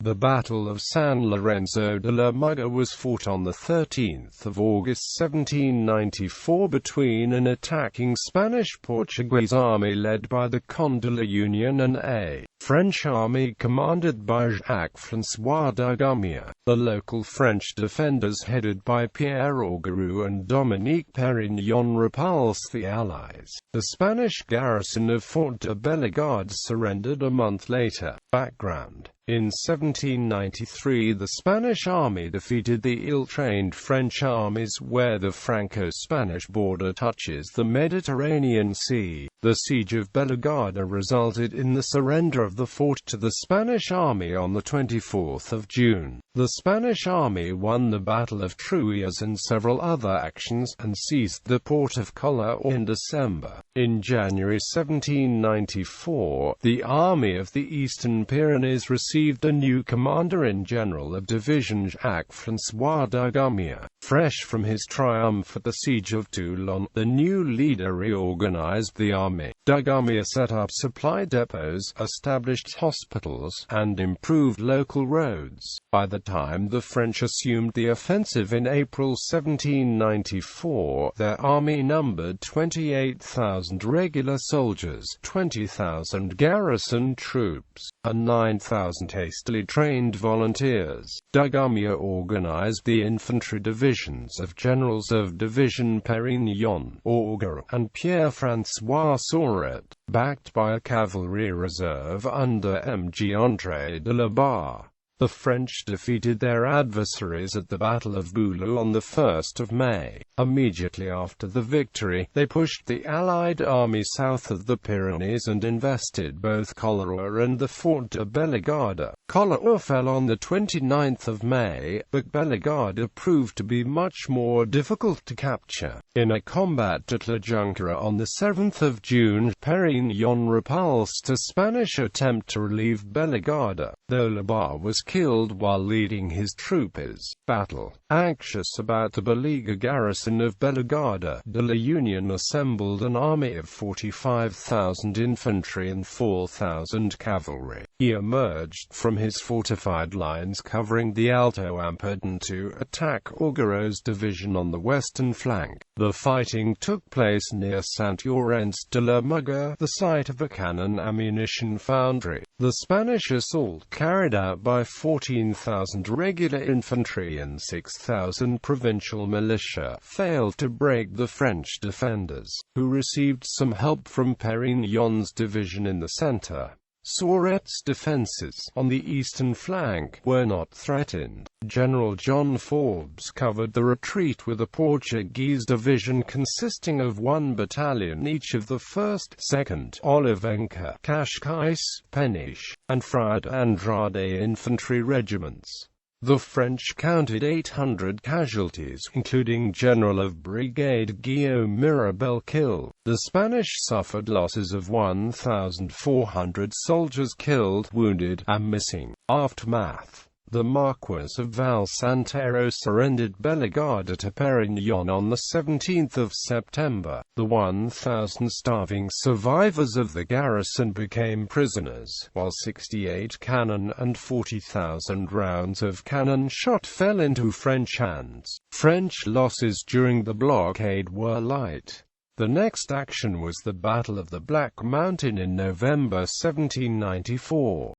The Battle of San Lorenzo de la Muga was fought on 13 August 1794 between an attacking Spanish-Portuguese army led by the Conde de la Unión and a French army commanded by Jacques François Dugommier. The local French defenders headed by Pierre, Augereau and Dominique Pérignon repulsed the Allies. The Spanish garrison of Fort de Bellegarde surrendered a month later. Background: in 1793 the Spanish army defeated the ill-trained French armies where the Franco-Spanish border touches the Mediterranean Sea. The siege of Bellegarde resulted in the surrender of the fort to the Spanish army on 24 June. The Spanish army won the Battle of Truillas and several other actions, and seized the port of Augereau in December. In January 1794, the Army of the Eastern Pyrenees received a new commander-in-general of division, Jacques François Dugommier. Fresh from his triumph at the siege of Toulon, the new leader reorganized the army. Dugommier set up supply depots, established hospitals, and improved local roads. By the time the French assumed the offensive in April 1794, their army numbered 28,000 regular soldiers, 20,000 garrison troops, and 9,000 hastily trained volunteers. Dugommier organized the infantry divisions of generals of division Pérignon, Augereau, and Pierre-François Sauret, backed by a cavalry reserve under Mg. de la Barre. The French defeated their adversaries at the Battle of Boulou on 1 May. Immediately after the victory, they pushed the Allied army south of the Pyrenees and invested both Augereau and the Fort de Bellegarde. Augereau fell on 29 May, but Bellegarde proved to be much more difficult to capture. In a combat at La Junquera on 7 June, Pérignon repulsed a Spanish attempt to relieve Bellegarde, though La Barre was killed while leading his troops. Battle. Anxious about the beleaguered garrison of Bellegarde, de la Unión assembled an army of 45,000 infantry and 4,000 cavalry. He emerged from his fortified lines covering the Alto Ampurdán to attack Augereau's division on the western flank. The fighting took place near Sant Llorenç de la Muga, the site of a cannon ammunition foundry. The Spanish assault, carried out by 14,000 regular infantry and 6,000 provincial militia, failed to break the French defenders, who received some help from Pérignon's division in the center. Sauret's defenses, on the eastern flank, were not threatened. General John Forbes covered the retreat with a Portuguese division consisting of 1 battalion each of the 1st, 2nd, Olivenca, Cascais, Peniche, and Friar Andrade infantry regiments. The French counted 800 casualties, including General of Brigade Guillaume Mirabel killed. The Spanish suffered losses of 1,400 soldiers killed, wounded, and missing. Aftermath. The Marquis of Valsantero surrendered Bellegarde to Pérignon on 17 September. The 1,000 starving survivors of the garrison became prisoners, while 68 cannon and 40,000 rounds of cannon shot fell into French hands. French losses during the blockade were light. The next action was the Battle of the Black Mountain in November 1794.